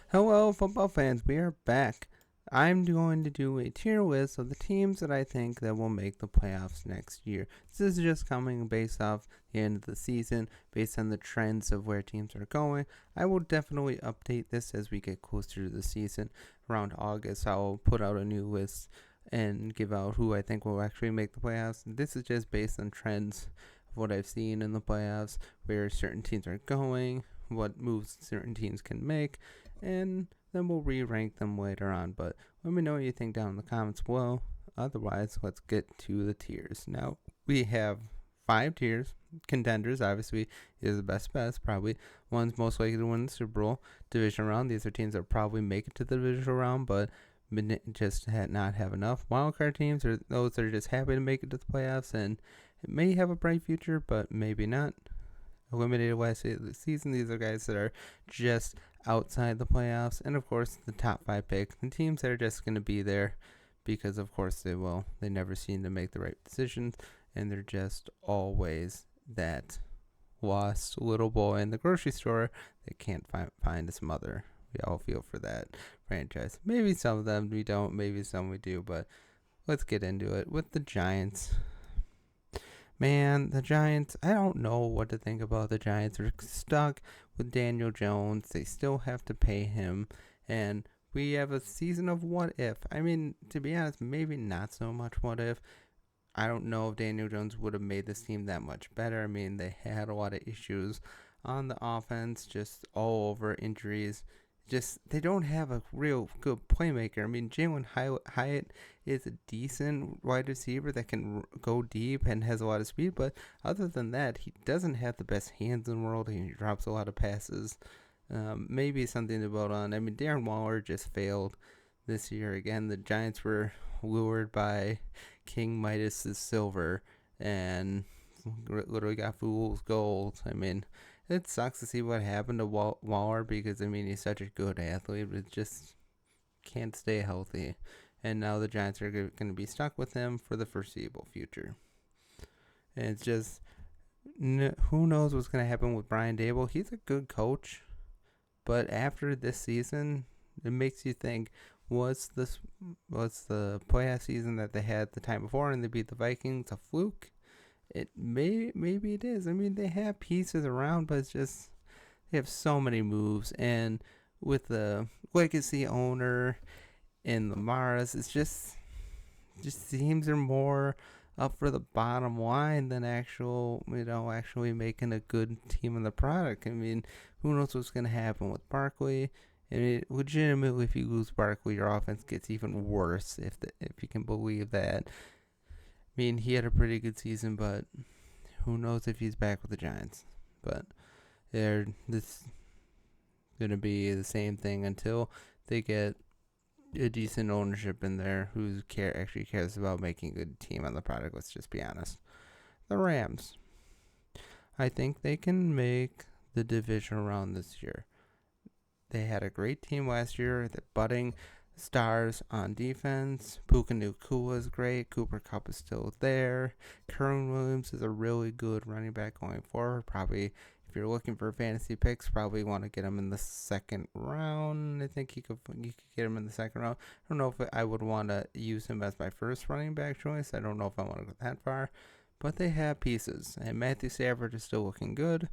Hello, football fans. We are back. I'm going to do a tier list of the teams that I think that will make the playoffs next year. This is just coming based off the end of the season, based on the trends of where teams are going. I will definitely update this as we get closer to the season. Around August, I'll put out a new list and give out who I think will actually make the playoffs. This is just based on trends of what I've seen in the playoffs, where certain teams are going, what moves certain teams can make, and then we'll re-rank them later on. But let me know what you think down in the comments below. Otherwise, let's get to the tiers. Now, we have 5 tiers. Contenders, obviously, is the best best. Probably one's most likely to win the Super Bowl. Division round, these are teams that probably make it to the divisional round, but just not have enough. Wildcard teams are those that are just happy to make it to the playoffs, and it may have a bright future, but maybe not. Eliminated last season, these are guys that are just outside the playoffs, and of course the top 5 picks, the teams that are just going to be there because of course they will. They never seem to make the right decisions, and they're just always that lost little boy in the grocery store that can't find his mother. We all feel for that franchise. Maybe some of them we don't, maybe some we do, but let's get into it with the Giants. Man, the Giants, I don't know what to think about the Giants. They're stuck with Daniel Jones. They still have to pay him. And we have a season of what if. I mean, to be honest, maybe not so much what if. I don't know if Daniel Jones would have made this team that much better. I mean, they had a lot of issues on the offense, just all over injuries. Just they don't have a real good playmaker. I mean, Jalen Hyatt is a decent wide receiver that can go deep and has a lot of speed, but other than that, he doesn't have the best hands in the world. He drops a lot of passes. Maybe something to build on. I mean, Darren Waller just failed this year again. The Giants were lured by King Midas's silver and literally got fool's gold. I mean, it sucks to see what happened to Waller because, I mean, he's such a good athlete, but just can't stay healthy. And now the Giants are going to be stuck with him for the foreseeable future. And it's just, who knows what's going to happen with Brian Daboll. He's a good coach, but after this season, it makes you think, was the playoff season that they had the time before and they beat the Vikings a fluke? Maybe it is. I mean, they have pieces around, but it's just they have so many moves, and with the legacy owner and the Maras, it's just teams are more up for the bottom line than actually making a good team in the product. I mean, who knows what's going to happen with Barkley? I mean, legitimately, if you lose Barkley, your offense gets even worse. If you can believe that. I mean, he had a pretty good season, but who knows if he's back with the Giants. But this going to be the same thing until they get a decent ownership in there who actually cares about making a good team on the product. Let's just be honest. The Rams. I think they can make the division round this year. They had a great team last year. The budding stars on defense. Puka Nacua is great. Cooper Kupp is still there. Kerwin Williams is a really good running back going forward. Probably, if you're looking for fantasy picks, probably want to get him in the second round. I think you could get him in the second round. I don't know if I would want to use him as my first running back choice. I don't know if I want to go that far. But they have pieces. And Matthew Stafford is still looking good.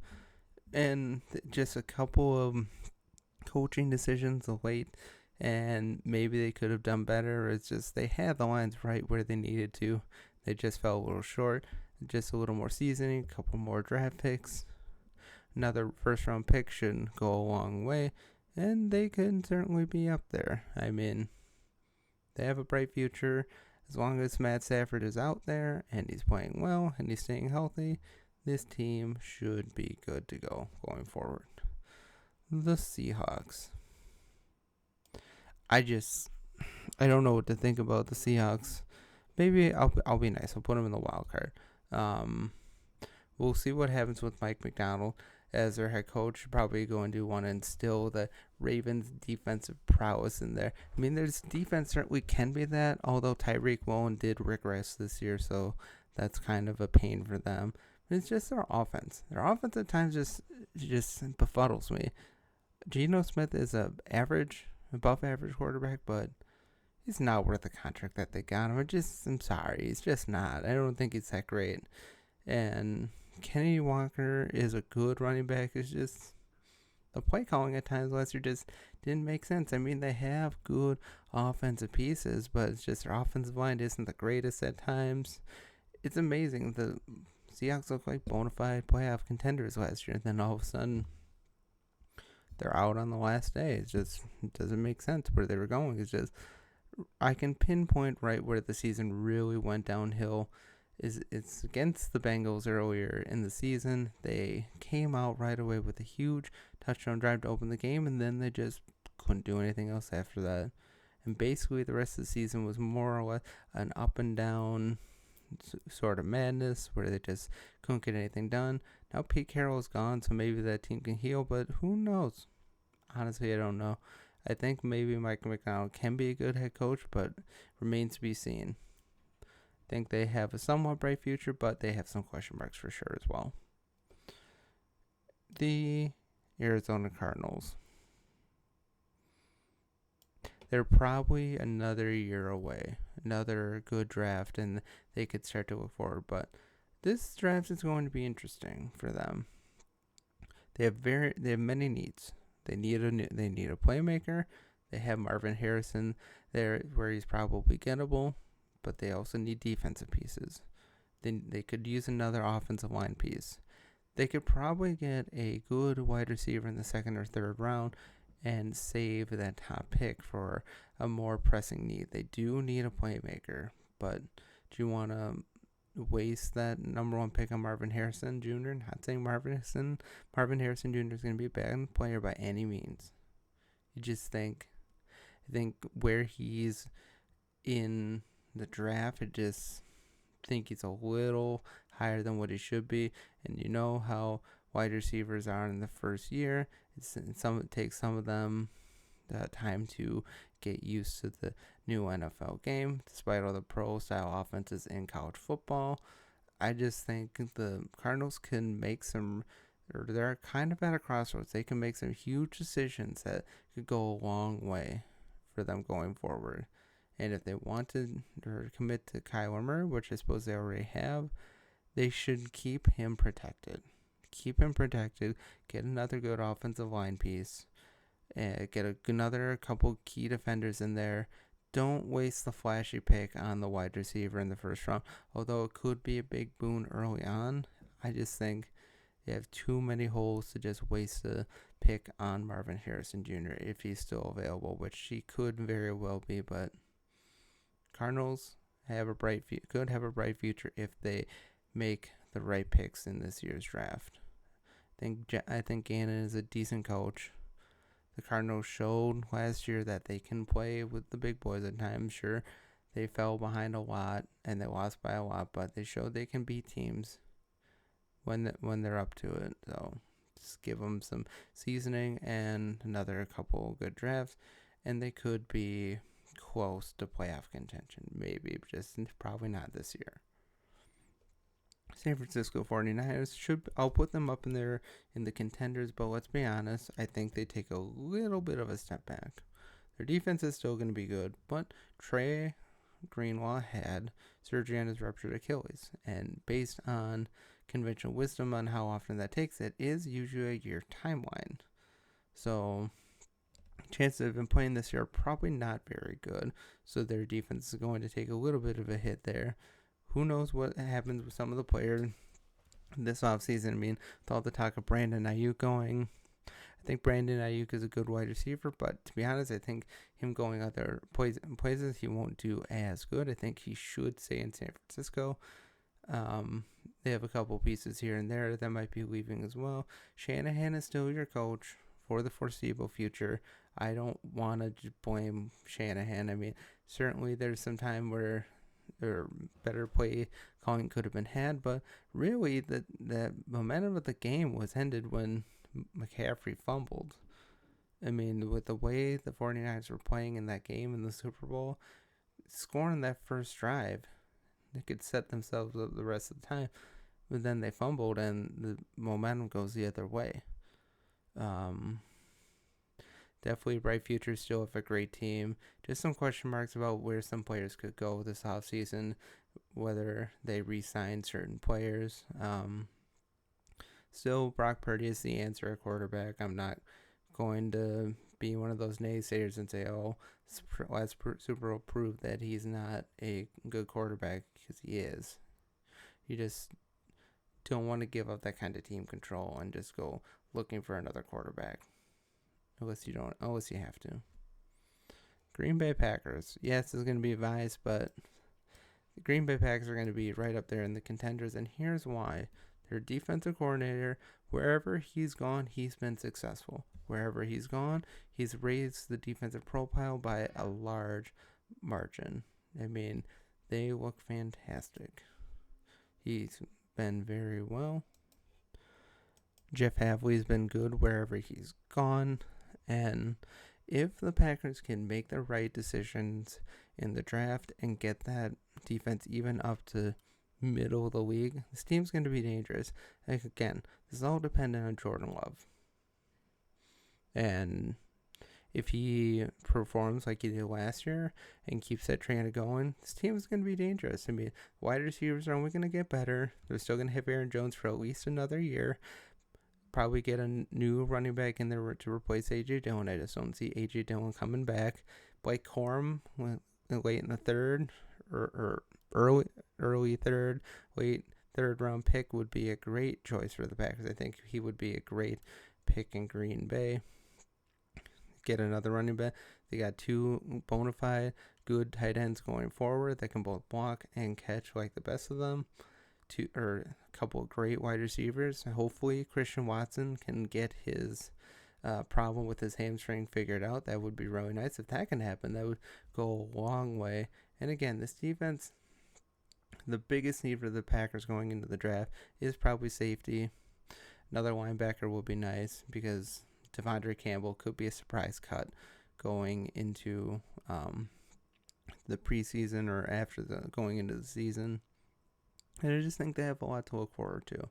And just a couple of coaching decisions of late, and maybe they could have done better. It's just they had the lines right where they needed to. They just fell a little short. Just a little more seasoning, a couple more draft picks. Another first round pick shouldn't go a long way, and they can certainly be up there. I mean, they have a bright future. As long as Matt Stafford is out there and he's playing well and he's staying healthy, this team should be good to go going forward. The Seahawks. I don't know what to think about the Seahawks. Maybe I'll be nice. I'll put them in the wild card. We'll see what happens with Mike McDonald as their head coach. Probably going to want to instill the Ravens' defensive prowess in there. I mean, their defense certainly can be that, although Tyreek Woolen did regress this year, so that's kind of a pain for them. But it's just their offense. Their offense at times just befuddles me. Geno Smith is above average quarterback, but he's not worth the contract that they got him. I'm sorry, he's just not. I don't think he's that great. And Kenny Walker is a good running back. It's just the play calling at times last year just didn't make sense. I mean, they have good offensive pieces, but it's just their offensive line isn't the greatest at times. It's amazing. The Seahawks look like bona fide playoff contenders last year, and then all of a sudden they're out on the last day. It doesn't make sense where they were going. It's just I can pinpoint right where the season really went downhill. It's against the Bengals earlier in the season. They came out right away with a huge touchdown drive to open the game, and then they just couldn't do anything else after that. And basically the rest of the season was more or less an up and down sort of madness where they just couldn't get anything done. Now Pete Carroll's gone, so maybe that team can heal, but who knows? Honestly, I don't know. I think maybe Mike McDonald can be a good head coach, but remains to be seen. I think they have a somewhat bright future, but they have some question marks for sure as well. The Arizona Cardinals. They're probably another year away. Another good draft, and they could start to look forward. But this draft is going to be interesting for them. They have many needs. They need a playmaker. They have Marvin Harrison there, where he's probably gettable, but they also need defensive pieces. They could use another offensive line piece. They could probably get a good wide receiver in the second or third round and save that top pick for a more pressing need. They do need a playmaker, but do you want to waste that number one pick on Marvin Harrison Jr.? Not saying Marvin Harrison Jr. is going to be a bad player by any means. You just I think where he's in the draft, I just think he's a little higher than what he should be. And you know how wide receivers are in the first year. It takes some of them time to get used to the new NFL game, despite all the pro-style offenses in college football. I just think the Cardinals can make they're kind of at a crossroads. They can make some huge decisions that could go a long way for them going forward. And if they want to commit to Kyler Murray, which I suppose they already have, they should keep him protected. Get another good offensive line piece. Get another couple key defenders in there. Don't waste the flashy pick on the wide receiver in the first round. Although it could be a big boon early on, I just think they have too many holes to just waste a pick on Marvin Harrison Jr. if he's still available, which he could very well be. But Cardinals could have a bright future if they make the right picks in this year's draft. I think Gannon is a decent coach. The Cardinals showed last year that they can play with the big boys at times. Sure, they fell behind a lot and they lost by a lot, but they showed they can beat teams when they're up to it. So just give them some seasoning and another couple good drafts, and they could be close to playoff contention. Maybe, just probably not this year. San Francisco 49ers, I'll put them up in the contenders, but let's be honest, I think they take a little bit of a step back. Their defense is still going to be good, but Trey Greenlaw had surgery on his ruptured Achilles, and based on conventional wisdom on how often that takes, it is usually a year timeline. So chances of him playing this year are probably not very good, so their defense is going to take a little bit of a hit there. Who knows what happens with some of the players this offseason? I mean, with all the talk of Brandon Ayuk going, I think Brandon Ayuk is a good wide receiver, but to be honest, I think him going other places, he won't do as good. I think he should stay in San Francisco. They have a couple pieces here and there that might be leaving as well. Shanahan is still your coach for the foreseeable future. I don't want to blame Shanahan. I mean, certainly there's some time where better play calling could have been had, but really the momentum of the game was ended when McCaffrey fumbled. I mean, with the way the 49ers were playing in that game in the Super Bowl, scoring that first drive, they could set themselves up the rest of the time, but then they fumbled and the momentum goes the other way. Definitely bright future still with a great team. Just some question marks about where some players could go this offseason, whether they re-sign certain players. Still, Brock Purdy is the answer at quarterback. I'm not going to be one of those naysayers and say, oh, last Super Bowl proved that he's not a good quarterback, because he is. You just don't want to give up that kind of team control and just go looking for another quarterback. Unless you have to. Green Bay Packers. Yes, it's going to be biased, but the Green Bay Packers are going to be right up there in the contenders, and here's why. Their defensive coordinator, wherever he's gone, he's been successful. Wherever he's gone, he's raised the defensive profile by a large margin. I mean, they look fantastic. He's been very well. Jeff Havley's been good wherever he's gone. And if the Packers can make the right decisions in the draft and get that defense even up to middle of the league, this team's going to be dangerous. Like, again, this is all dependent on Jordan Love. And if he performs like he did last year and keeps that train going, this team is going to be dangerous. I mean, wide receivers are only going to get better. They're still going to have Aaron Jones for at least another year. Probably get a new running back in there to replace A.J. Dillon. I just don't see A.J. Dillon coming back. Blake Corum, late in the third or early third, late third round pick would be a great choice for the Packers. I think he would be a great pick in Green Bay. Get another running back. They got two bona fide good tight ends going forward that can both block and catch like the best of them. A couple of great wide receivers. Hopefully Christian Watson can get his problem with his hamstring figured out. That would be really nice. If that can happen, that would go a long way. And again, this defense, the biggest need for the Packers going into the draft is probably safety. Another linebacker will be nice because Devondre Campbell could be a surprise cut going into the preseason or going into the season. And I just think they have a lot to look forward to.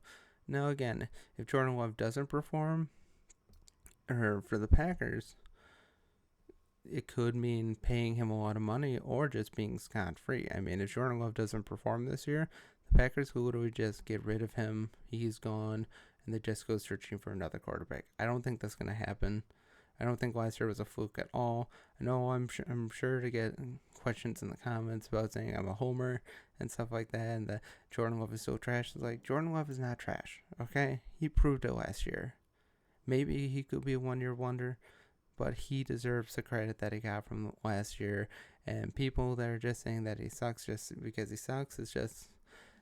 Now, again, if Jordan Love doesn't perform, or for the Packers, it could mean paying him a lot of money or just being scot-free. I mean, if Jordan Love doesn't perform this year, the Packers could literally just get rid of him. He's gone, and they just go searching for another quarterback. I don't think that's going to happen. I don't think last year was a fluke at all. I know I'm sure to get questions in the comments about saying I'm a homer and stuff like that, and that Jordan Love is so trash. It's like, Jordan Love is not trash, okay? He proved it last year. Maybe he could be a one-year wonder, but he deserves the credit that he got from last year. And people that are just saying that he sucks just because he sucks, is just,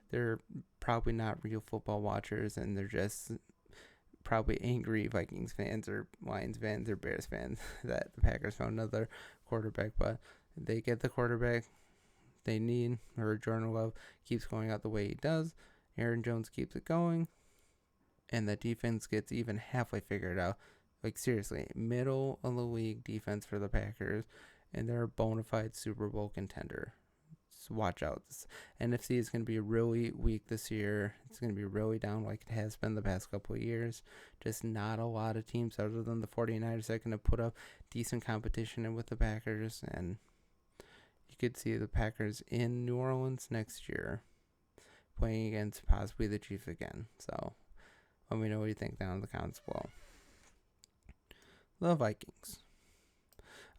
they're probably not real football watchers, and they're just probably angry Vikings fans or Lions fans or Bears fans that the Packers found another quarterback. But they get the quarterback they need, or Jordan Love keeps going out the way he does. Aaron Jones keeps it going, and the defense gets even halfway figured out. Like, seriously, middle of the league defense for the Packers, and they're a bona fide Super Bowl contender. So watch out. This NFC is going to be really weak this year. It's going to be really down like it has been the past couple of years. Just not a lot of teams other than the 49ers that are going to put up decent competition in with the Packers. And you could see the Packers in New Orleans next year playing against possibly the Chiefs again. So let me know what you think down in the comments below. The Vikings.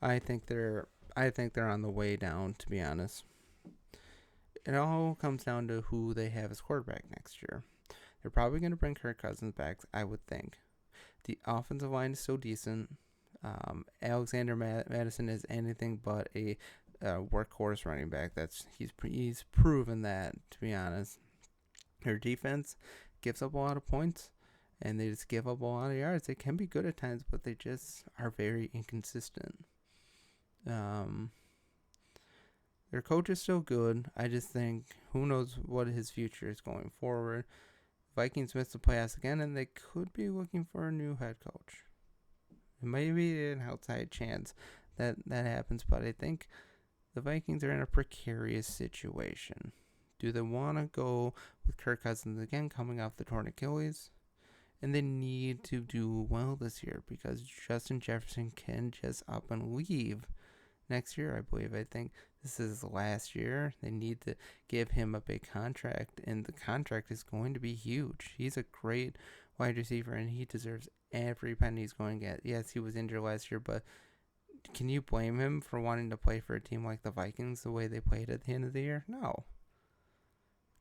I think they're on the way down, to be honest. It all comes down to who they have as quarterback next year. They're probably going to bring Kirk Cousins back, I would think. The offensive line is so decent. Alexander Madison is anything but a workhorse running back. He's proven that, to be honest. Their defense gives up a lot of points, and they just give up a lot of yards. They can be good at times, but they just are very inconsistent. Their coach is still good. I just think, who knows what his future is going forward. Vikings missed the playoffs again, and they could be looking for a new head coach. It may be an outside chance that happens, but I think the Vikings are in a precarious situation. Do they want to go with Kirk Cousins again, coming off the torn Achilles? And they need to do well this year because Justin Jefferson can just up and leave next year, I believe. I think this is the last year. They need to give him a big contract, and the contract is going to be huge. He's a great wide receiver, and he deserves every penny he's going to get. Yes, he was injured last year, but can you blame him for wanting to play for a team like the Vikings the way they played at the end of the year? No.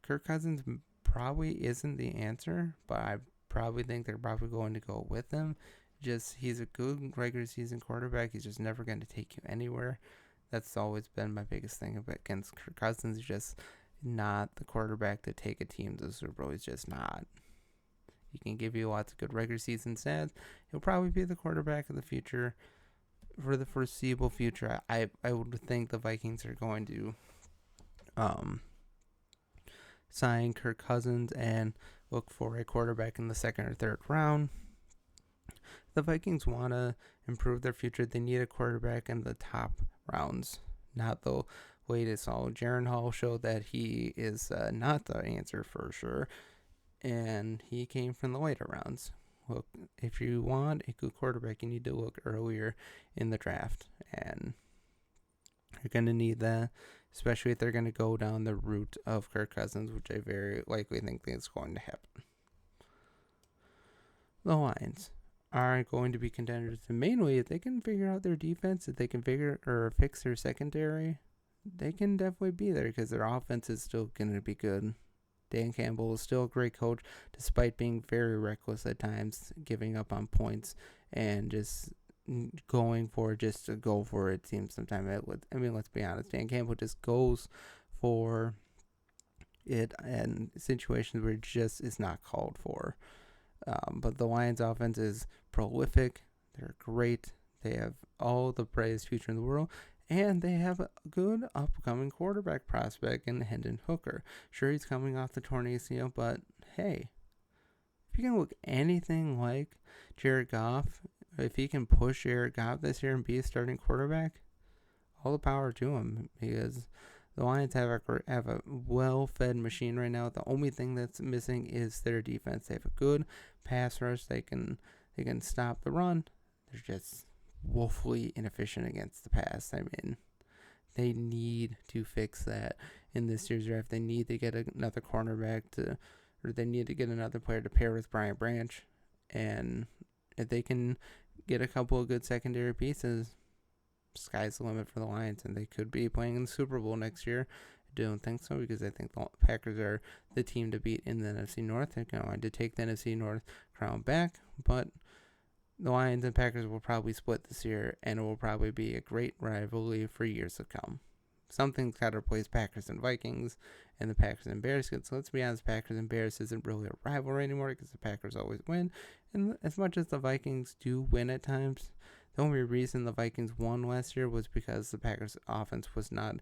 Kirk Cousins probably isn't the answer, but I probably think they're probably going to go with him. Just, he's a good regular season quarterback. He's just never going to take you anywhere. That's always been my biggest thing against Kirk Cousins. He's just not the quarterback to take a team to the Super Bowl. He's just not. He can give you lots of good regular season stats. He'll probably be the quarterback of the future for the foreseeable future. I would think the Vikings are going to sign Kirk Cousins and look for a quarterback in the second or third round. The Vikings want to improve their future. They need a quarterback in the top rounds, not the latest. All Jaren Hall showed that he is not the answer for sure, and he came from the later rounds. Look, if you want a good quarterback, you need to look earlier in the draft, and you're going to need that, especially if they're going to go down the route of Kirk Cousins, which I very likely think is going to happen. The Lions are going to be contenders, and mainly if they can figure out their defense, if they can fix their secondary, they can definitely be there because their offense is still going to be good. Dan Campbell is still a great coach, despite being very reckless at times, giving up on points and just going for it just to go for it. Seems sometimes. Let's be honest. Dan Campbell just goes for it in situations where it just is not called for. But the Lions' offense is prolific. They're great. They have all the brightest future in the world. And they have a good upcoming quarterback prospect in Hendon Hooker. Sure, he's coming off the torn ACL, but hey, if he can look anything like Jared Goff, if he can push Jared Goff this year and be a starting quarterback, all the power to him, because the Lions have a well-fed machine right now. The only thing that's missing is their defense. They have a good pass rush. They can stop the run. They're just woefully inefficient against the pass. I mean, they need to fix that in this year's draft. They need to get another cornerback or they need to get another player to pair with Brian Branch. And if they can get a couple of good secondary pieces, sky's the limit for the Lions, and they could be playing in the Super Bowl next year. I don't think so, because I think the Packers are the team to beat in the NFC North. They're going to take the NFC North crown back, but the Lions and Packers will probably split this year, and it will probably be a great rivalry for years to come. Something's got to replace Packers and Vikings and the Packers and Bears. So let's be honest, Packers and Bears isn't really a rivalry anymore because the Packers always win. And as much as the Vikings do win at times, the only reason the Vikings won last year was because the Packers' offense was not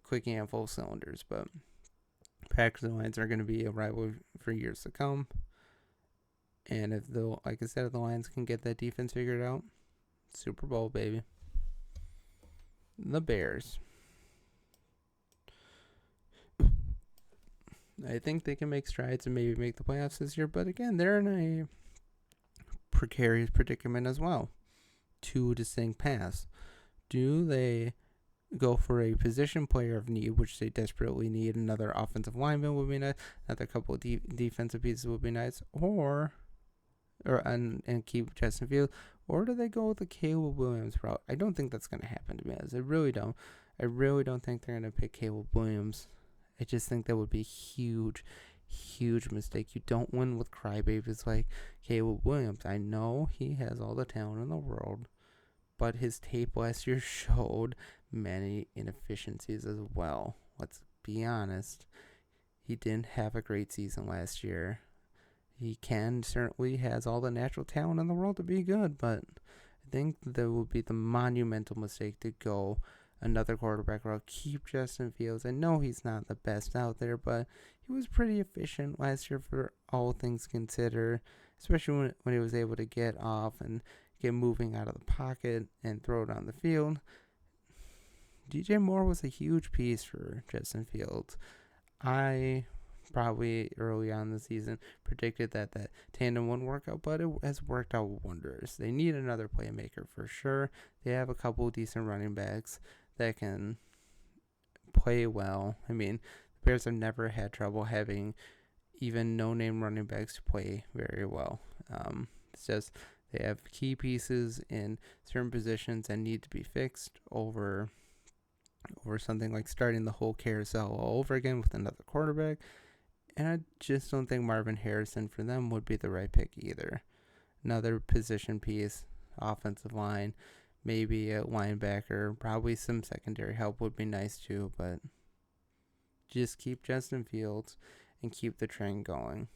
clicking at full cylinders. But Packers and Lions are going to be a rivalry for years to come. And if like I said, if the Lions can get that defense figured out, Super Bowl, baby. The Bears. I think they can make strides and maybe make the playoffs this year. But again, they're in a precarious predicament as well. Two distinct paths. Do they go for a position player of need, which they desperately need? Another offensive lineman would be nice. Another couple of defensive pieces would be nice. And keep Justin Fields. Or do they go with the Caleb Williams route? I don't think that's going to happen, to be honest. I really don't. I really don't think they're going to pick Caleb Williams. I just think that would be a huge, huge mistake. You don't win with crybabies like Caleb Williams. I know he has all the talent in the world, but his tape last year showed many inefficiencies as well. Let's be honest. He didn't have a great season last year. He certainly has all the natural talent in the world to be good, but I think that would be the monumental mistake to go another quarterback route. Keep Justin Fields. I know he's not the best out there, but he was pretty efficient last year for all things considered, especially when he was able to get off and get moving out of the pocket and throw it on the field. DJ Moore was a huge piece for Justin Fields. I probably early on in the season predicted that tandem wouldn't work out, but it has worked out wonders. They need another playmaker for sure. They have a couple decent running backs that can play well. I mean, the Bears have never had trouble having even no-name running backs to play very well. It's just they have key pieces in certain positions that need to be fixed over something like starting the whole carousel all over again with another quarterback. And I just don't think Marvin Harrison for them would be the right pick either. Another position piece, offensive line, maybe a linebacker, probably some secondary help would be nice too, but just keep Justin Fields and keep the trend going.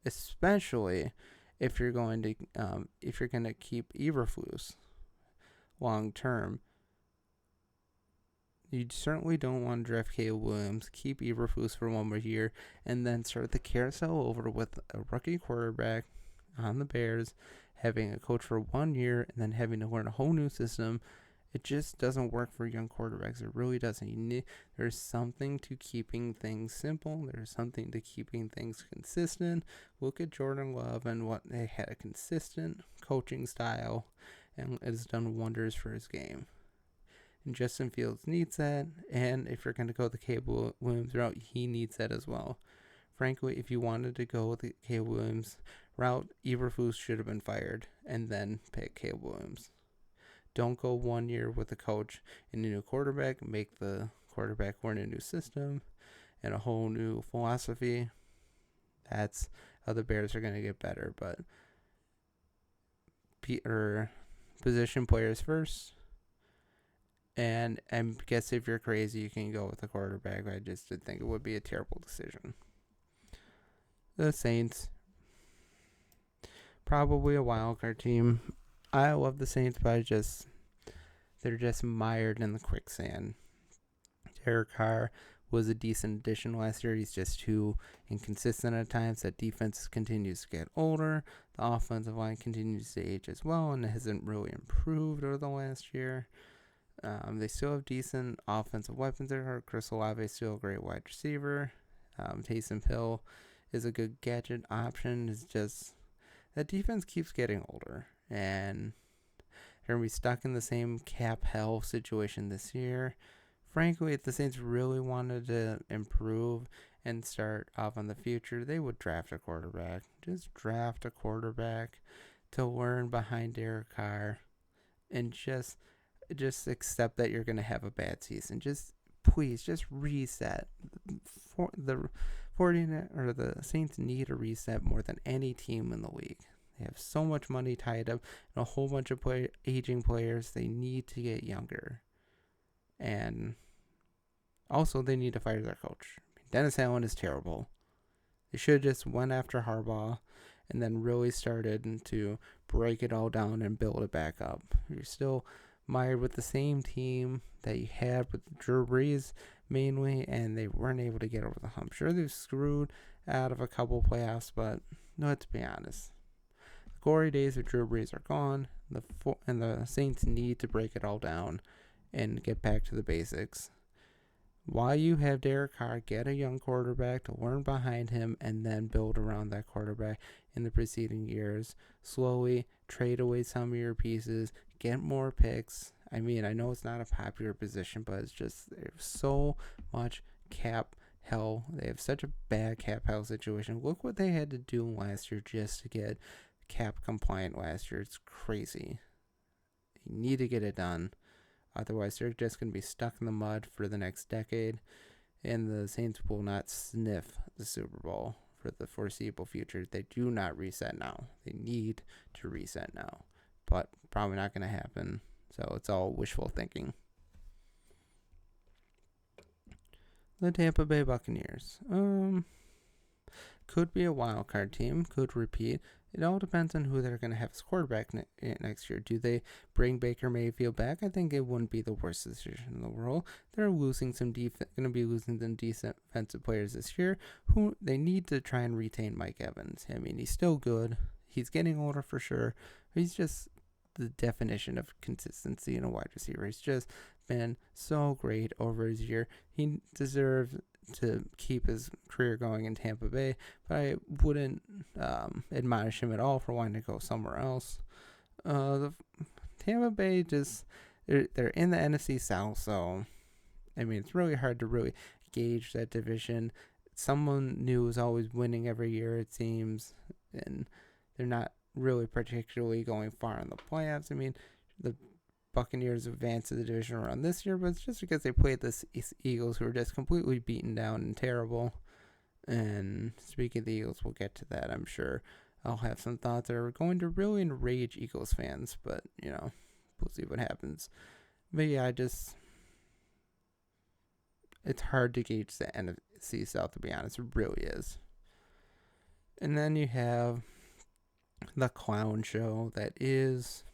Especially if you're going to keep Eberflus long term. You certainly don't want to draft Caleb Williams, keep Eberflus for one more year, and then start the carousel over with a rookie quarterback on the Bears, having a coach for 1 year, and then having to learn a whole new system. It just doesn't work for young quarterbacks. It really doesn't. There's something to keeping things simple. There's something to keeping things consistent. Look at Jordan Love and what they had a consistent coaching style, and it has done wonders for his game. And Justin Fields needs that, and if you're going to go the Caleb Williams route, he needs that as well. Frankly, if you wanted to go the Caleb Williams route, Eberflus should have been fired and then pick Caleb Williams. Don't go 1 year with a coach and a new quarterback. Make the quarterback learn a new system and a whole new philosophy. That's how the Bears are going to get better. But position players first. And I guess if you're crazy, you can go with a quarterback. I just did think it would be a terrible decision. The Saints, probably a wild card team. I love the Saints, but they're just mired in the quicksand. Derek Carr was a decent addition last year. He's just too inconsistent at times. That defense continues to get older. The offensive line continues to age as well, and it hasn't really improved over the last year. They still have decent offensive weapons there. Chris Olave is still a great wide receiver. Taysom Hill is a good gadget option. It's just that defense keeps getting older, and they're going to be stuck in the same cap hell situation this year. Frankly, if the Saints really wanted to improve and start off on the future, they would draft a quarterback. Just draft a quarterback to learn behind Derek Carr, and just accept that you're going to have a bad season. Please reset. The Saints need a reset more than any team in the league. They have so much money tied up and a whole bunch of aging players. They need to get younger. And also, they need to fire their coach. Dennis Allen is terrible. They should have just went after Harbaugh and then really started to break it all down and build it back up. You're still mired with the same team that you had with Drew Brees mainly, and they weren't able to get over the hump. Sure, they've screwed out of a couple playoffs, but let's be honest. The glory days of Drew Brees are gone, and the Saints need to break it all down and get back to the basics. While you have Derek Carr, get a young quarterback to learn behind him and then build around that quarterback in the preceding years. Slowly trade away some of your pieces, get more picks. I mean, I know it's not a popular position, but it's just there's so much cap hell. They have such a bad cap hell situation. Look what they had to do last year just to get cap compliant last year. It's crazy. You need to get it done. Otherwise, they're just going to be stuck in the mud for the next decade, and the Saints will not sniff the Super Bowl for the foreseeable future. They do not reset now. They need to reset now, but probably not going to happen, so it's all wishful thinking. The Tampa Bay Buccaneers. Could be a wild card team, could repeat. It all depends on who they're going to have as quarterback next year. Do they bring Baker Mayfield back? I think it wouldn't be the worst decision in the world. They're going to be losing some decent defensive players this year who they need to try and retain Mike Evans. I mean, he's still good. He's getting older for sure. He's just the definition of consistency in a wide receiver. He's just been so great over his year. He deserves to keep his career going in Tampa Bay, but I wouldn't admonish him at all for wanting to go somewhere else. The Tampa Bay they're in the NFC South, so I mean it's really hard to really gauge that division. Someone new is always winning every year, it seems, and they're not really particularly going far in the playoffs. I mean, the Buccaneers advanced to the division round this year, but it's just because they played the Eagles, who are just completely beaten down and terrible. And speaking of the Eagles, we'll get to that, I'm sure. I'll have some thoughts that are going to really enrage Eagles fans, but, we'll see what happens. But yeah, it's hard to gauge the NFC South, to be honest. It really is. And then you have the clown show that is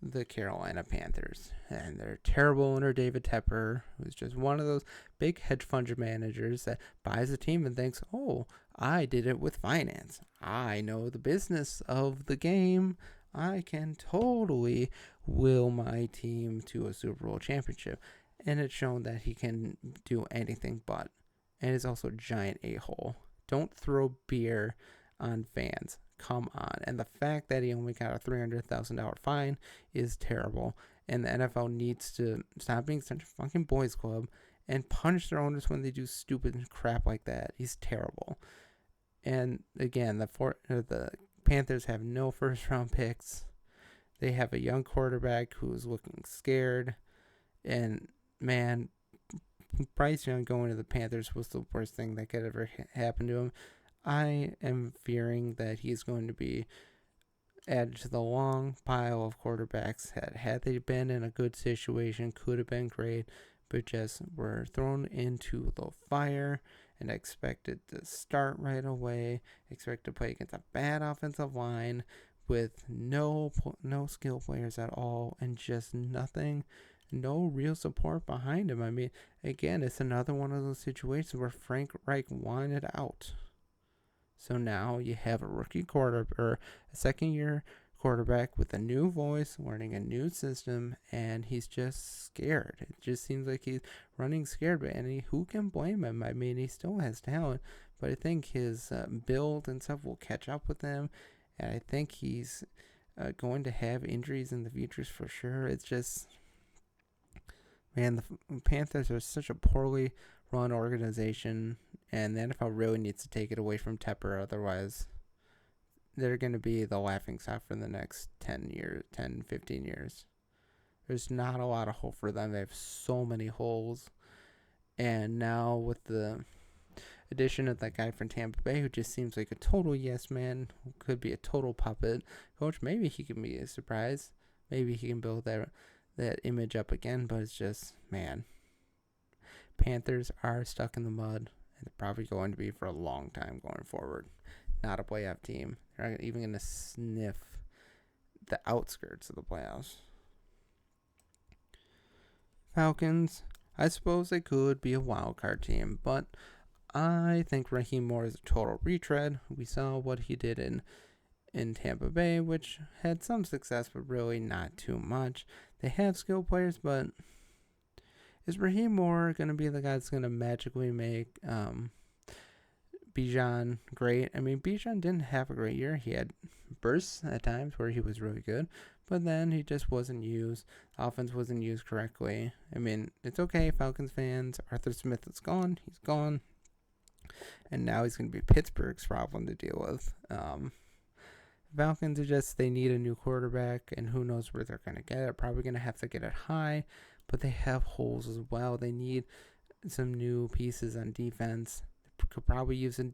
the Carolina Panthers. And they're terrible owner David Tepper, who's just one of those big hedge fund managers that buys a team and thinks, oh, I did it with finance. I know the business of the game. I can totally will my team to a Super Bowl championship. And it's shown that he can do anything but. And he's also a giant a-hole. Don't throw beer on fans. Come on. And the fact that he only got a $300,000 fine is terrible. And the NFL needs to stop being such a fucking boys club and punish their owners when they do stupid crap like that. He's terrible. And again, the Panthers have no first round picks. They have a young quarterback who's looking scared. And man, Bryce Young going to the Panthers was the worst thing that could ever happen to him. I am fearing that he's going to be added to the long pile of quarterbacks that, had they been in a good situation, could have been great, but just were thrown into the fire and expected to start right away, expected to play against a bad offensive line with no skill players at all, and just nothing. No real support behind him. I mean, again, it's another one of those situations where Frank Reich wanted out. So now you have a rookie quarterback, or a second-year quarterback with a new voice, learning a new system, and he's just scared. It just seems like he's running scared, and who can blame him? I mean, he still has talent, but I think his build and stuff will catch up with him, and I think he's going to have injuries in the future for sure. It's just... Man, the Panthers are such a poorly run organization, and the NFL really needs to take it away from Tepper. Otherwise, they're going to be the laughingstock for the next 10, 15 years. There's not a lot of hope for them. They have so many holes. And now with the addition of that guy from Tampa Bay, who just seems like a total yes man, who could be a total puppet coach, maybe he can be a surprise. Maybe he can build that image up again, but it's just, man, Panthers are stuck in the mud, and they're probably going to be for a long time going forward. Not a playoff team. They're not even going to sniff the outskirts of the playoffs. Falcons, I suppose they could be a wild card team, but I think Raheem Moore is a total retread. We saw what he did in Tampa Bay, which had some success, but really not too much. They have skill players, but is Raheem Moore going to be the guy that's going to magically make Bijan great? I mean, Bijan didn't have a great year. He had bursts at times where he was really good, but then he just wasn't used. The offense wasn't used correctly. I mean, it's okay, Falcons fans. Arthur Smith is gone. He's gone. And now he's going to be Pittsburgh's problem to deal with. Falcons are just, they need a new quarterback, and who knows where they're going to get it. Probably going to have to get it high, but they have holes as well. They need some new pieces on defense. They could probably use an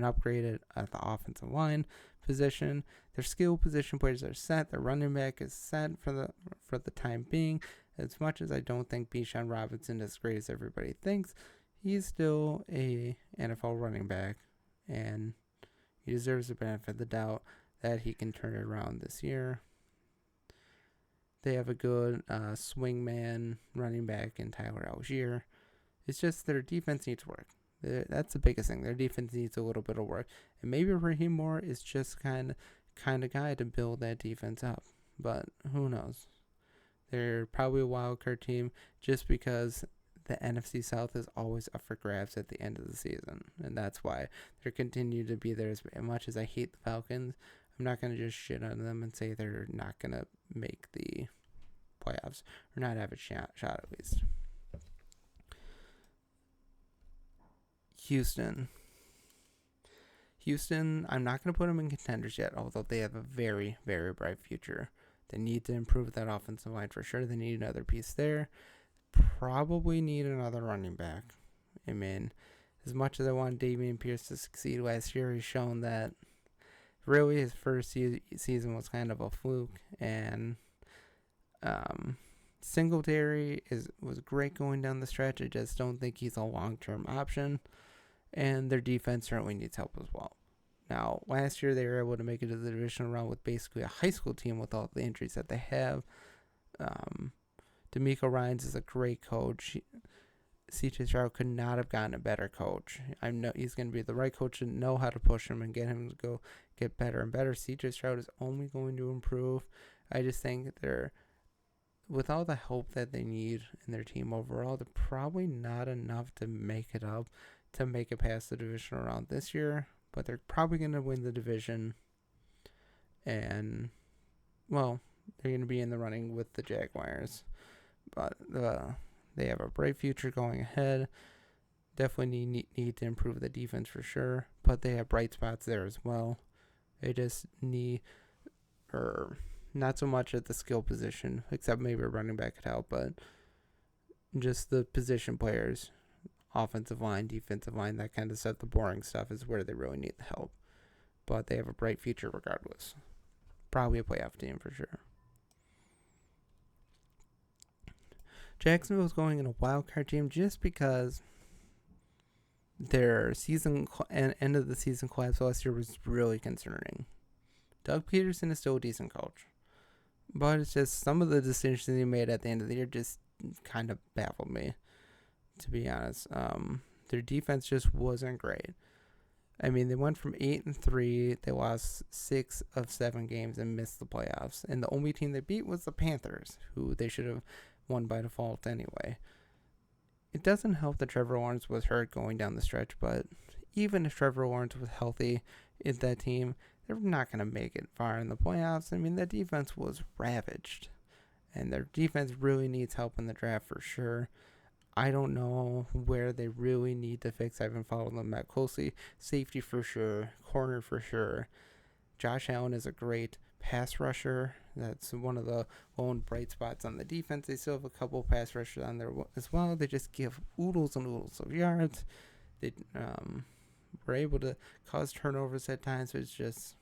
upgrade at the offensive line position. Their skill position players are set. Their running back is set for the time being. As much as I don't think Bijan Robinson is as great as everybody thinks, he's still a NFL running back, and he deserves the benefit of the doubt that he can turn it around this year. They have a good swingman running back in Tyler Algier. It's just their defense needs work. That's the biggest thing. Their defense needs a little bit of work. And maybe Raheem Moore is just kind of guy to build that defense up. But who knows? They're probably a wild card team just because the NFC South is always up for grabs at the end of the season, and that's why they continue to be there. As much as I hate the Falcons, I'm not going to just shit on them and say they're not going to make the playoffs or not have a shot at least. Houston, I'm not going to put them in contenders yet, although they have a very, very bright future. They need to improve that offensive line for sure. They need another piece there. Probably need another running back. I mean, as much as I want Dameon Pierce to succeed last year, he's shown that really his first season was kind of a fluke. And Singletary was great going down the stretch. I just don't think he's a long-term option. And their defense certainly needs help as well. Now, last year they were able to make it to the divisional round with basically a high school team with all the injuries that they have. D'Amico Ryans is a great coach. C.J. Stroud could not have gotten a better coach. I know he's going to be the right coach to know how to push him and get him to go get better and better. C.J. Stroud is only going to improve. I just think with all the help that they need in their team overall, they're probably not enough to make it up, to make it past the divisional round this year. But they're probably going to win the division. And, well, they're going to be in the running with the Jaguars. But they have a bright future going ahead. Definitely need to improve the defense for sure. But they have bright spots there as well. They just need, or not so much at the skill position, except maybe a running back could help. But just the position players. Offensive line, defensive line, that kind of stuff, the boring stuff is where they really need the help. But they have a bright future regardless. Probably a playoff team for sure. Jacksonville's going in a wild card team just because their season and end of the season collapse last year was really concerning. Doug Peterson is still a decent coach. But it's just some of the decisions he made at the end of the year just kind of baffled me, to be honest. Their defense just wasn't great. I mean, they went from 8-3. They lost 6 of 7 games and missed the playoffs. And the only team they beat was the Panthers, who they should have won by default anyway. It doesn't help that Trevor Lawrence was hurt going down the stretch, but even if Trevor Lawrence was healthy in that team, they're not going to make it far in the playoffs. I mean, that defense was ravaged. And their defense really needs help in the draft for sure. I don't know where they really need to fix. I haven't followed them that closely. Safety for sure. Corner for sure. Josh Allen is a great pass rusher. That's one of the lone bright spots on the defense. They still have a couple pass rushers on there as well. They just give oodles and oodles of yards. They were able to cause turnovers at times, so it's just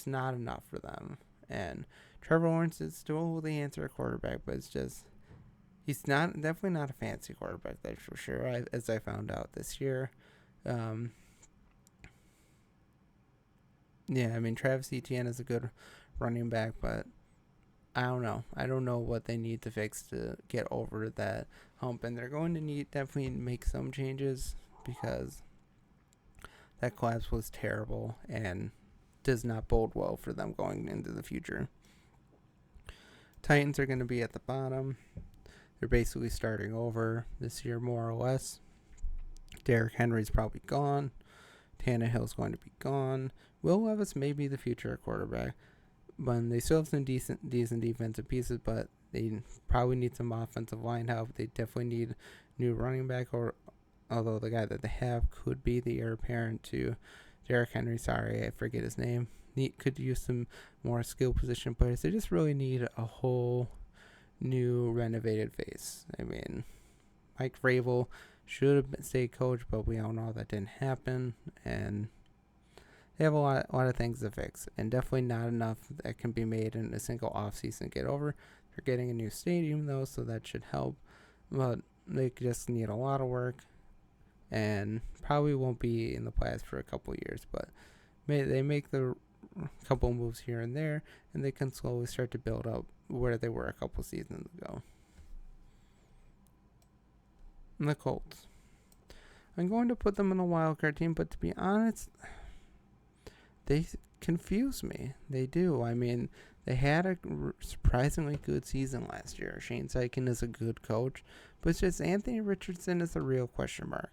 not enough for them. And Trevor Lawrence is still the answer at quarterback, but it's just, he's definitely not a fancy quarterback, that's for sure, as I found out this year. Yeah, I mean, Travis Etienne is a good running back, but I don't know. I don't know what they need to fix to get over that hump, and they're going to definitely make some changes because that collapse was terrible and does not bode well for them going into the future. Titans are going to be at the bottom. They're basically starting over this year, more or less. Derrick Henry's probably gone. Tannehill's going to be gone. Will Levis may be the future quarterback. But they still have some decent defensive pieces, but they probably need some offensive line help. They definitely need new running back, although the guy that they have could be the heir apparent to Derrick Henry. Sorry, I forget his name. Could use some more skill position players. They just really need a whole new renovated face. I mean, Mike Vrabel should have stayed coach, but we all know that didn't happen, and they have a lot of things to fix, and definitely not enough that can be made in a single offseason to get over. They're getting a new stadium, though, so that should help, but they just need a lot of work, and probably won't be in the playoffs for a couple years, but they make the couple moves here and there, and they can slowly start to build up where they were a couple seasons ago. And the Colts. I'm going to put them in a wildcard team, but to be honest, they confuse me. They do. I mean, They had a surprisingly good season last year. Shane Steichen is a good coach, but it's just Anthony Richardson is a real question mark.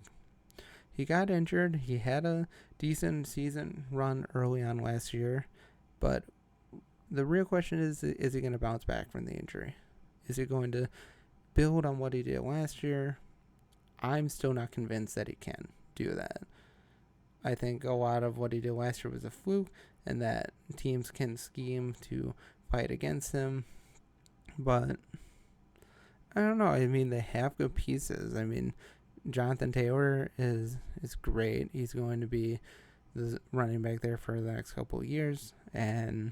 He got injured. He had a decent season run early on last year, but the real question is he going to bounce back from the injury? Is he going to build on what he did last year? I'm still not convinced that he can do that. I think a lot of what he did last year was a fluke, and that teams can scheme to fight against him. But I don't know. I mean, they have good pieces. I mean, Jonathan Taylor is great. He's going to be the running back there for the next couple of years. And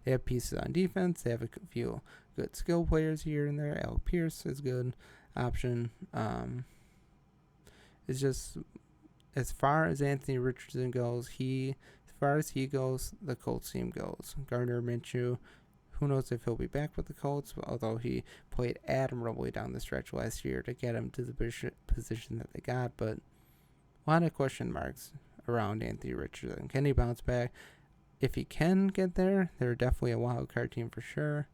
they have pieces on defense. They have a few good skill players here and there. Alec Pierce is a good option. It's just, as far as Anthony Richardson goes, as far as he goes, the Colts team goes. Gardner Minshew, who knows if he'll be back with the Colts, although he played admirably down the stretch last year to get him to the position that they got. But a lot of question marks around Anthony Richardson. Can he bounce back? If he can get there, they're definitely a wild card team for sure.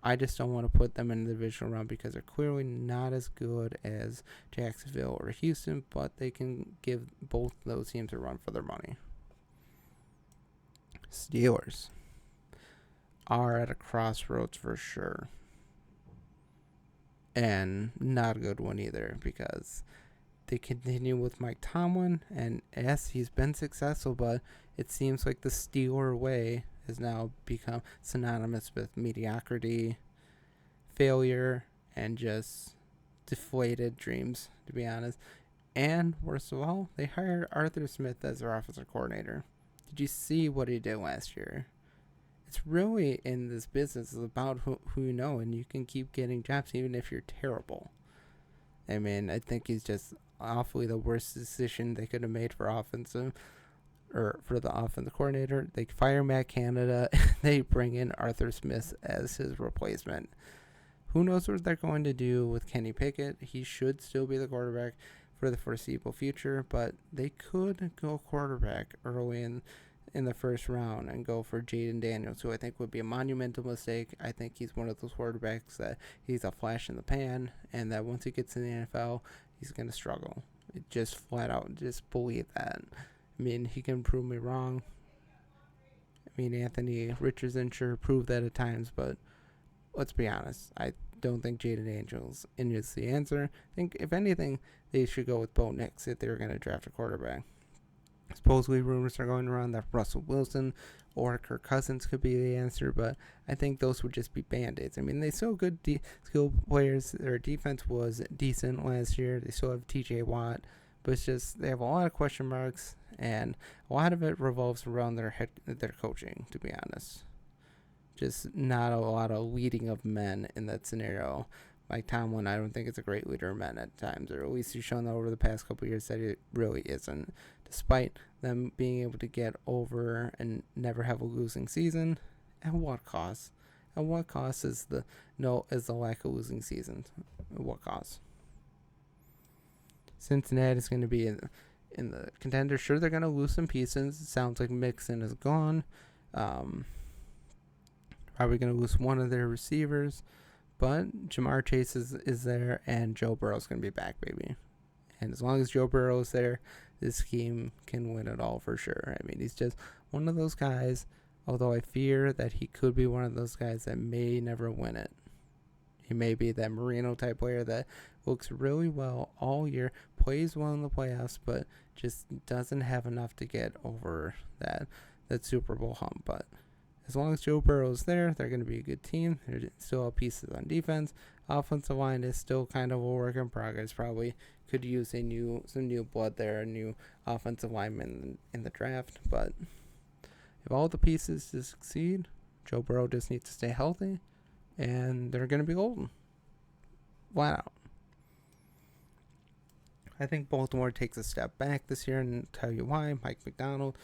I just don't want to put them in the divisional round because they're clearly not as good as Jacksonville or Houston, but they can give both those teams a run for their money. Steelers are at a crossroads for sure. And not a good one either, because they continue with Mike Tomlin, and yes, he's been successful, but it seems like the Steeler way has now become synonymous with mediocrity, failure, and just deflated dreams, to be honest. And worst of all, they hired Arthur Smith as their offensive coordinator. Did you see what he did last year? It's really, in this business, is about who you know, and you can keep getting jobs even if you're terrible. I mean, I think he's just awfully the worst decision they could have made for the offensive coordinator. They fire Matt Canada, they bring in Arthur Smith as his replacement. Who knows what they're going to do with Kenny Pickett? He should still be the quarterback for the foreseeable future, but they could go quarterback early in the first round and go for Jaden Daniels, who I think would be a monumental mistake. I think he's one of those quarterbacks that he's a flash in the pan, and that once he gets in the NFL, he's going to struggle. Just flat out, just believe that. I mean, he can prove me wrong. I mean, Anthony Richardson sure proved that at times, but let's be honest. I don't think Jaden Daniels is the answer. I think, if anything, they should go with Bo Nix if they were going to draft a quarterback. Supposedly, rumors are going around that Russell Wilson or Kirk Cousins could be the answer, but I think those would just be band-aids. I mean, they still good skill players. Their defense was decent last year. They still have TJ Watt, but it's just they have a lot of question marks, and a lot of it revolves around their coaching, to be honest. Just not a lot of leading of men in that scenario. Mike Tomlin, I don't think it's a great leader of men at times, or at least he's shown that over the past couple of years that it really isn't. Despite them being able to get over and never have a losing season, at what cost? At what cost is the lack of losing seasons? At what cost? Cincinnati is going to be in the contender. Sure, they're going to lose some pieces. It sounds like Mixon is gone. Probably going to lose one of their receivers. But Jamar Chase is there, and Joe Burrow's going to be back, baby. And as long as Joe Burrow is there, this team can win it all for sure. I mean, he's just one of those guys, although I fear that he could be one of those guys that may never win it. He may be that Marino-type player that looks really well all year, plays well in the playoffs, but just doesn't have enough to get over that Super Bowl hump. But as long as Joe Burrow's there, they're going to be a good team. They still have pieces on defense. Offensive line is still kind of a work in progress. Probably could use some new blood there, a new offensive lineman in the draft. But if all the pieces to succeed, Joe Burrow just needs to stay healthy, and they're going to be golden. Flat out. I think Baltimore takes a step back this year, and I'll tell you why. Mike McDonald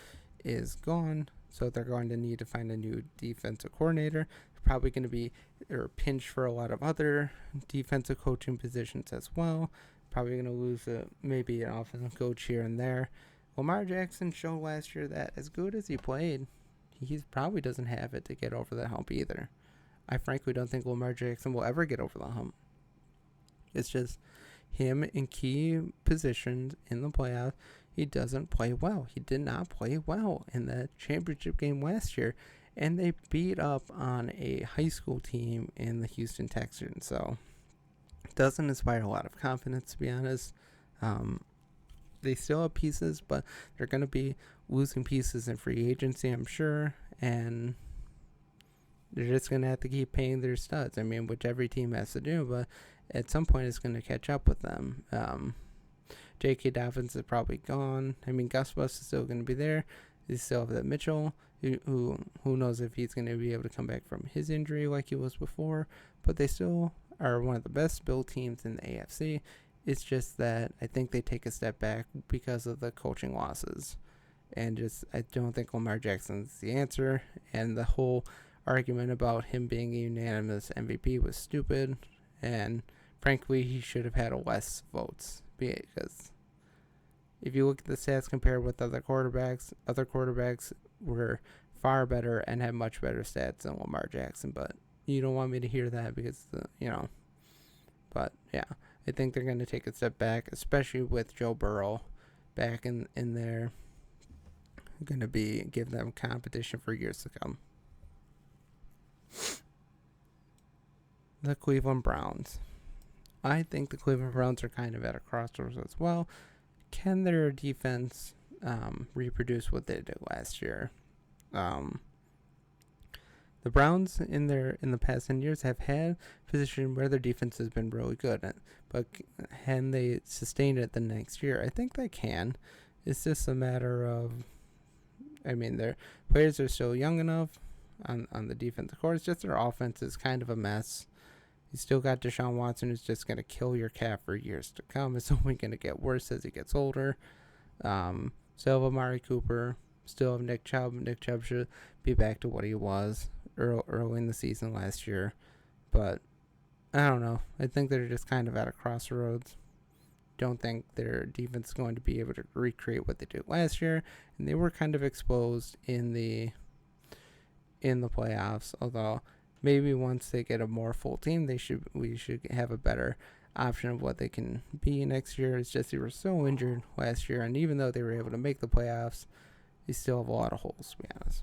is gone, so they're going to need to find a new defensive coordinator. They're probably going to be pinched for a lot of other defensive coaching positions as well. Probably going to lose maybe an offensive coach here and there. Lamar Jackson showed last year that as good as he played, he probably doesn't have it to get over the hump either. I frankly don't think Lamar Jackson will ever get over the hump. It's just him in key positions in the playoffs. He doesn't play well. He did not play well in the championship game last year, and they beat up on a high school team in the Houston Texans. So it doesn't inspire a lot of confidence, to be honest. They still have pieces, but they're going to be losing pieces in free agency, I'm sure, and they're just going to have to keep paying their studs. I mean, which every team has to do, but at some point it's going to catch up with them. J.K. Dobbins is probably gone. I mean, Gus Bus is still going to be there. They still have that Mitchell, who knows if he's going to be able to come back from his injury like he was before. But they still are one of the best built teams in the AFC. It's just that I think they take a step back because of the coaching losses. And just I don't think Lamar Jackson's the answer. And the whole argument about him being a unanimous MVP was stupid. And frankly, he should have had less votes. Because if you look at the stats compared with other quarterbacks were far better and had much better stats than Lamar Jackson. But you don't want me to hear that because, But, yeah, I think they're going to take a step back, especially with Joe Burrow back in there. Going to give them competition for years to come. The Cleveland Browns. I think the Cleveland Browns are kind of at a crossroads as well. Can their defense reproduce what they did last year? The Browns in the past 10 years have had a position where their defense has been really good, but can they sustain it the next year? I think they can. It's just a matter of, their players are still young enough on the defensive court. It's just their offense is kind of a mess. You still got Deshaun Watson, who's just going to kill your cap for years to come. It's only going to get worse as he gets older. Still have Amari Cooper. Still have Nick Chubb. Nick Chubb should be back to what he was early in the season last year. But I don't know. I think they're just kind of at a crossroads. Don't think their defense is going to be able to recreate what they did last year. And they were kind of exposed in the playoffs, although maybe once they get a more full team, we should have a better option of what they can be next year. It's just they were so injured last year, and even though they were able to make the playoffs, they still have a lot of holes, to be honest.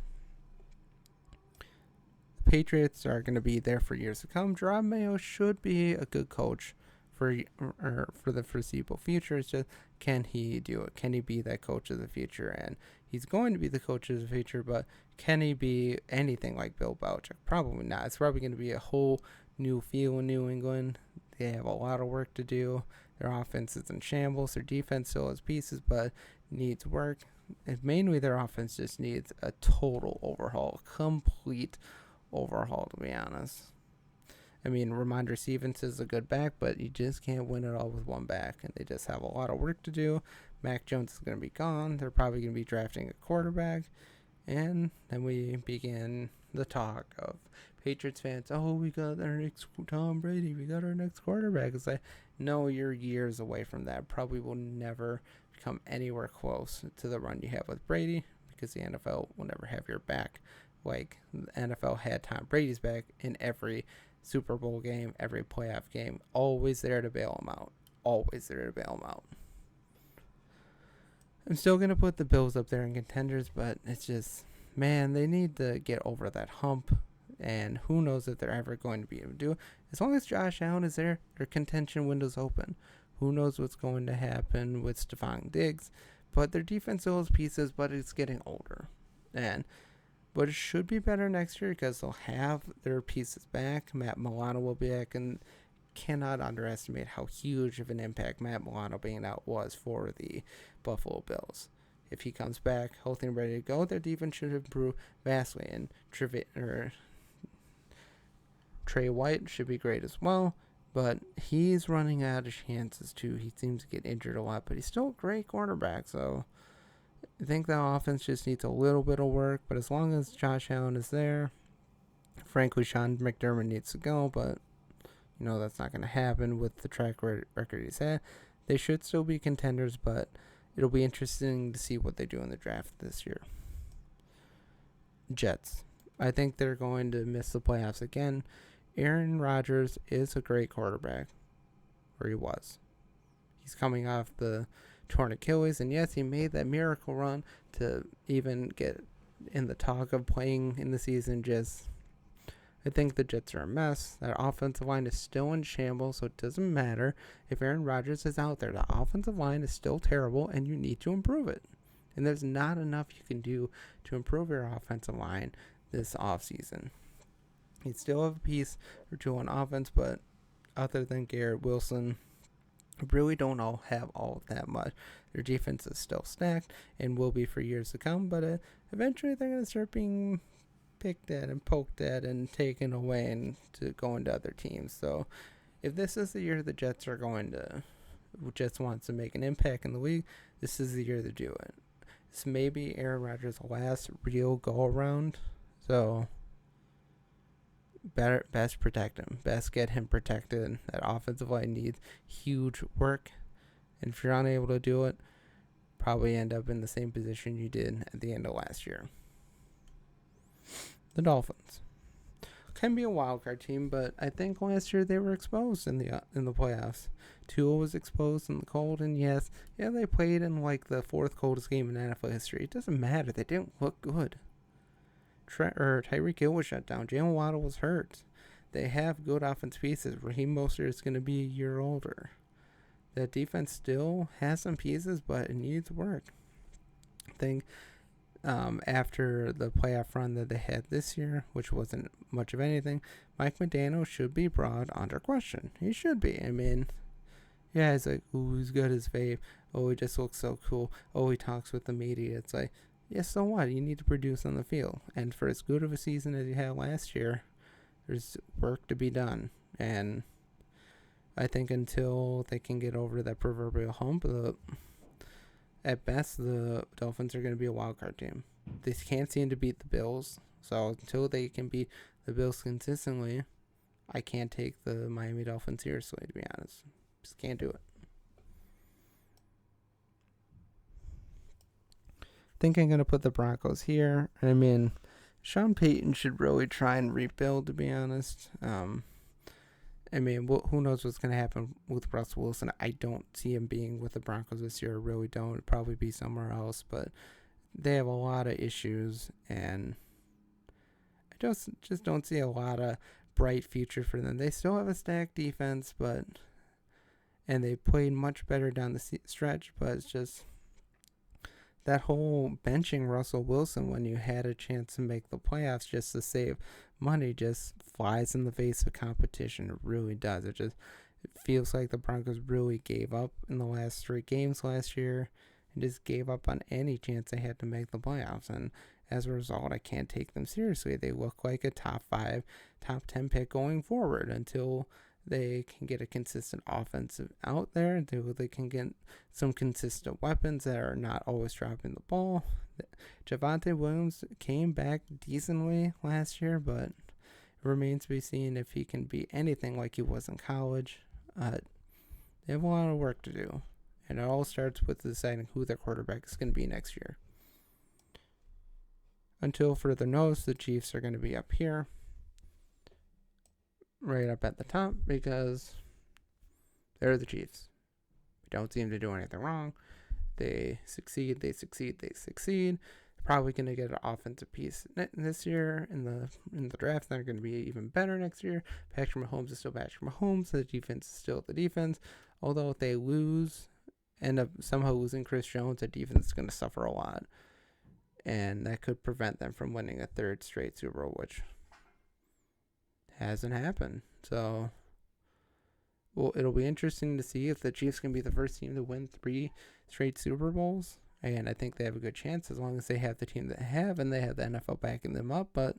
The Patriots are going to be there for years to come. Jerome Mayo should be a good coach for the foreseeable future. It's just, can he do it? Can he be that coach of the future? And he's going to be the coach of the future, but can he be anything like Bill Belichick? Probably not. It's probably going to be a whole new feel in New England. They have a lot of work to do. Their offense is in shambles. Their defense still has pieces, but needs work. And mainly their offense just needs a total overhaul, complete overhaul, to be honest. Ramondre Stevenson is a good back, but you just can't win it all with one back, and they just have a lot of work to do. Mac Jones is going to be gone. They're probably going to be drafting a quarterback, and then we begin the talk of Patriots fans. Oh, we got our next Tom Brady. We got our next quarterback. It's like, no, you're years away from that. Probably will never come anywhere close to the run you have with Brady because the NFL will never have your back. Like the NFL had Tom Brady's back in every Super Bowl game, every playoff game, always there to bail him out. I'm still going to put the Bills up there in contenders, but it's just, man, they need to get over that hump, and who knows if they're ever going to be able to do it. As long as Josh Allen is there, their contention window's open. Who knows what's going to happen with Stephon Diggs, but their defense still has pieces, but it's getting older. But it should be better next year because they'll have their pieces back. Matt Milano will be back, and cannot underestimate how huge of an impact Matt Milano being out was for the Buffalo Bills. If he comes back healthy and ready to go, their defense should improve vastly. And Trey White should be great as well, but he's running out of chances too. He seems to get injured a lot, but he's still a great quarterback, so I think the offense just needs a little bit of work, but as long as Josh Allen is there, frankly, Sean McDermott needs to go, but that's not going to happen with the track record he's had. They should still be contenders, but it'll be interesting to see what they do in the draft this year. Jets. I think they're going to miss the playoffs again. Aaron Rodgers is a great quarterback, or he was. He's coming off the torn Achilles, and yes, he made that miracle run to even get in the talk of playing in the season. Just, I think the Jets are a mess. That offensive line is still in shambles, so it doesn't matter if Aaron Rodgers is out there. The offensive line is still terrible, and you need to improve it. And there's not enough you can do to improve your offensive line this offseason. You still have a piece or two on offense, but other than Garrett Wilson, really don't all have all that much. Their defense is still stacked and will be for years to come, but eventually they're going to start being picked at and poked at and taken away and to go into other teams. So if this is the year the Jets are going to, Jets wants to make an impact in the league, this is the year to do it. This may be Aaron Rodgers' last real go around, so best protect him. Best get him protected. That offensive line needs huge work. And if you're unable to do it, probably end up in the same position you did at the end of last year. The Dolphins can be a wild card team, but I think last year they were exposed in the playoffs. Tua was exposed in the cold, and yes, they played in like the fourth coldest game in NFL history. It doesn't matter. They didn't look good. Tyreek Hill was shut down. Jalen Waddle was hurt. They have good offense pieces. Raheem Mostert is going to be a year older. That defense still has some pieces, but it needs work. I think after the playoff run that they had this year, which wasn't much of anything, Mike McDaniel should be brought under question. He should be. I mean, it's like, ooh, he's good as Fabe. Oh, he just looks so cool. Oh, he talks with the media. It's like, yes, so what? You need to produce on the field. And for as good of a season as you had last year, there's work to be done. And I think until they can get over that proverbial hump, at best, the Dolphins are going to be a wild card team. They can't seem to beat the Bills. So until they can beat the Bills consistently, I can't take the Miami Dolphins seriously, to be honest. Just can't do it. I think I'm going to put the Broncos here. I mean, Sean Payton should really try and rebuild, to be honest. I mean, who knows what's going to happen with Russell Wilson. I don't see him being with the Broncos this year. I really don't. It'd probably be somewhere else. But they have a lot of issues, and I just don't see a lot of bright future for them. They still have a stacked defense, and they played much better down the stretch, but it's just that whole benching Russell Wilson when you had a chance to make the playoffs just to save money just flies in the face of competition. It really does. It feels like the Broncos really gave up in the last 3 games last year and just gave up on any chance they had to make the playoffs. And as a result, I can't take them seriously. They look like a top 5, top 10 pick going forward until they can get a consistent offensive out there, until they can get some consistent weapons that are not always dropping the ball. Javonte Williams came back decently last year, but it remains to be seen if he can be anything like he was in college. They have a lot of work to do, and it all starts with deciding who their quarterback is going to be next year. Until further notice, the Chiefs are going to be up here, right up at the top, because they're the Chiefs. They don't seem to do anything wrong. They succeed. They're probably going to get an offensive piece this year in the draft. They're going to be even better next year. Patrick Mahomes is still Patrick Mahomes. The defense is still the defense. Although if they end up somehow losing Chris Jones, the defense is going to suffer a lot. And that could prevent them from winning a 3rd straight Super Bowl, which hasn't happened. So, it'll be interesting to see if the Chiefs can be the first team to win 3 straight Super Bowls. And I think they have a good chance as long as they have the team that they have and they have the NFL backing them up. But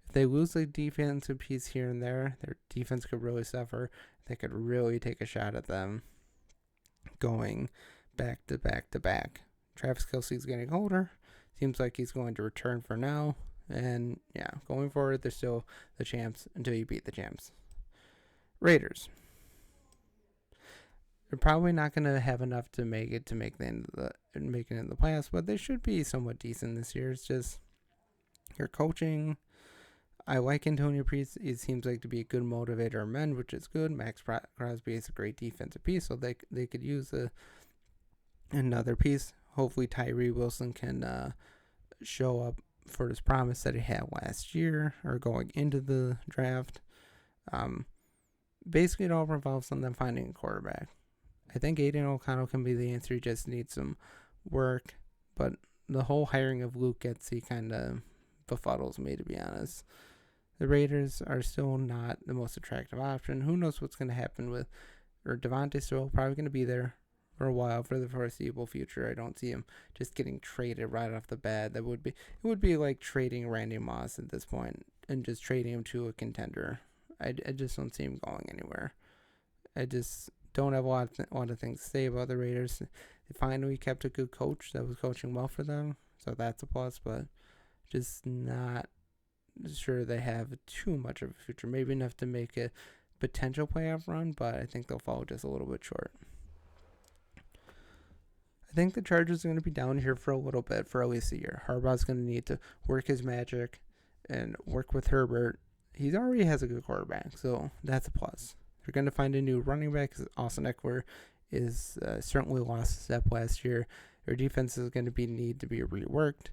if they lose a defensive piece here and there, their defense could really suffer. They could really take a shot at them going back to back to back. Travis Kelce's getting older. Seems like he's going to return for now. And going forward, they're still the champs until you beat the champs. Raiders. They're probably not going to have enough to make it in the playoffs, but they should be somewhat decent this year. It's just Your coaching, I like Antonio Pierce. It seems like to be a good motivator of men, which is good. Max Crosby is a great defensive piece, so they could use another piece. Hopefully Tyree Wilson can show up for his promise that he had last year or going into the draft. Basically, it all revolves on them finding a quarterback. I think Aiden O'Connell can be the answer. He just needs some work. But the whole hiring of Luke Getsy kind of befuddles me, to be honest. The Raiders are still not the most attractive option. Who knows what's going to happen with, or Devontae still probably going to be there for a while for the foreseeable future. I don't see him just getting traded right off the bat. It would be like trading Randy Moss at this point and just trading him to a contender. I just don't see him going anywhere. I just don't have a lot of things to say about the Raiders. They finally kept a good coach that was coaching well for them, so that's a plus, but just not sure they have too much of a future. Maybe enough to make a potential playoff run, but I think they'll fall just a little bit short. I think the Chargers are going to be down here for a little bit, for at least a year. Harbaugh's going to need to work his magic and work with Herbert. He already has a good quarterback, so that's a plus. They're going to find a new running back because Austin Eckler is certainly lost a step last year. Their defense is going to need to be reworked.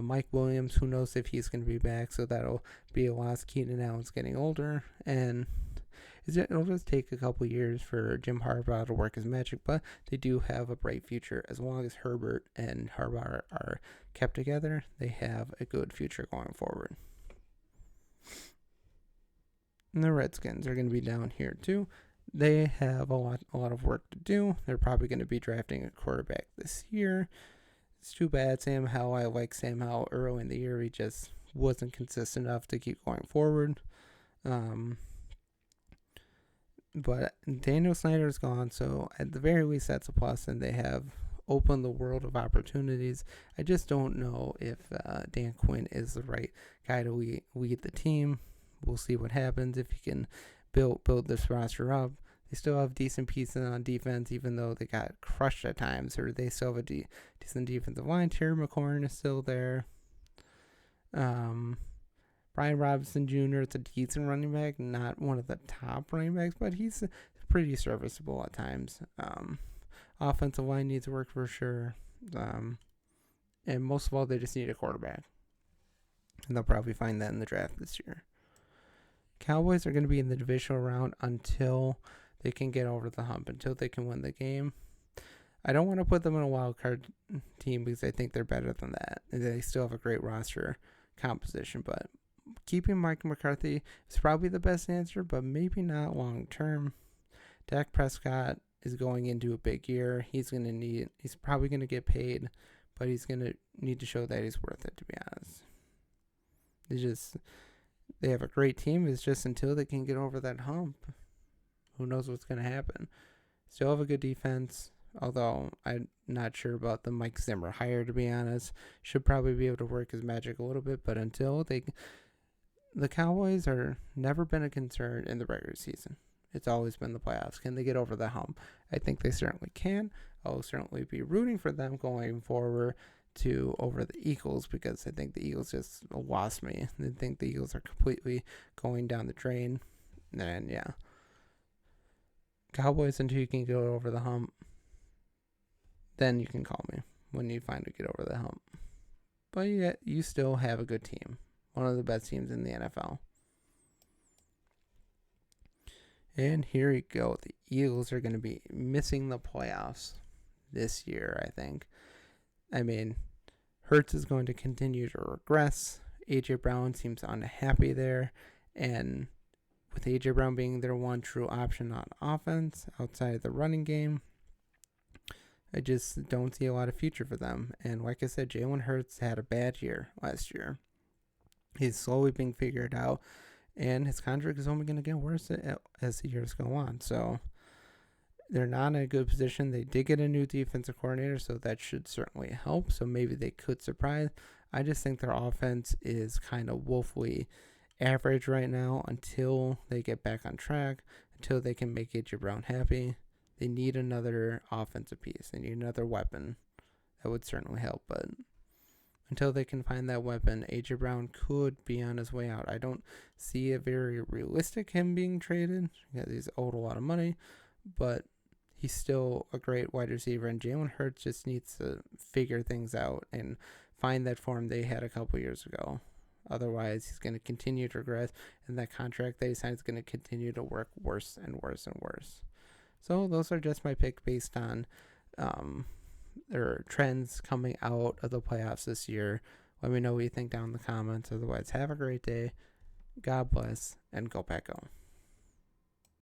Mike Williams, who knows if he's going to be back, so that'll be a loss. Keenan Allen's getting older, and it'll just take a couple years for Jim Harbaugh to work his magic, but they do have a bright future. As long as Herbert and Harbaugh are kept together, they have a good future going forward. And the Redskins are going to be down here too. They have a lot of work to do. They're probably going to be drafting a quarterback this year. It's too bad. Sam Howell, I like Sam Howell early in the year. He just wasn't consistent enough to keep going forward. But Daniel Snyder's gone, so at the very least that's a plus, and they have opened the world of opportunities. I just don't know if Dan Quinn is the right guy to lead the team. We'll see what happens if he can build this roster up. They still have decent pieces on defense, even though they got crushed at times, or they still have a decent defensive line. Terry McLaurin is still there. Brian Robinson Jr. is a decent running back, not one of the top running backs, but he's pretty serviceable at times. Offensive line needs work for sure. And most of all, they just need a quarterback. And they'll probably find that in the draft this year. Cowboys are going to be in the divisional round until they can get over the hump, until they can win the game. I don't want to put them in a wild card team because I think they're better than that. They still have a great roster composition, but keeping Mike McCarthy is probably the best answer, but maybe not long term. Dak Prescott is going into a big year. He's probably going to get paid, but he's going to need to show that he's worth it, to be honest. They have a great team. It's just until they can get over that hump, who knows what's going to happen. Still have a good defense, although I'm not sure about the Mike Zimmer hire, to be honest. Should probably be able to work his magic a little bit, but until the Cowboys are never been a concern in the regular season. It's always been the playoffs. Can they get over the hump? I think they certainly can. I'll certainly be rooting for them going forward over the Eagles, because I think the Eagles just lost me. I think the Eagles are completely going down the drain. And yeah, Cowboys, until you can go over the hump, then you can call me when you finally get over the hump. But yeah, you still have a good team, one of the best teams in the NFL. And here you go. The Eagles are going to be missing the playoffs this year, I think. I mean, Hurts is going to continue to regress. A.J. Brown seems unhappy there. And with A.J. Brown being their one true option on offense outside of the running game, I just don't see a lot of future for them. And like I said, Jalen Hurts had a bad year last year. He's slowly being figured out, and his contract is only going to get worse as the years go on. So they're not in a good position. They did get a new defensive coordinator, so that should certainly help. So maybe they could surprise. I just think their offense is kind of woefully average right now until they get back on track, until they can make A.J. Brown happy. They need another offensive piece. They need another weapon. That would certainly help. But until they can find that weapon, A.J. Brown could be on his way out. I don't see it very realistic, him being traded. He's owed a lot of money, but he's still a great wide receiver, and Jalen Hurts just needs to figure things out and find that form they had a couple years ago. Otherwise, he's going to continue to regress, and that contract that he signed is going to continue to work worse and worse and worse. So those are just my pick based on their trends coming out of the playoffs this year. Let me know what you think down in the comments. Otherwise, have a great day. God bless, and go Pack Go.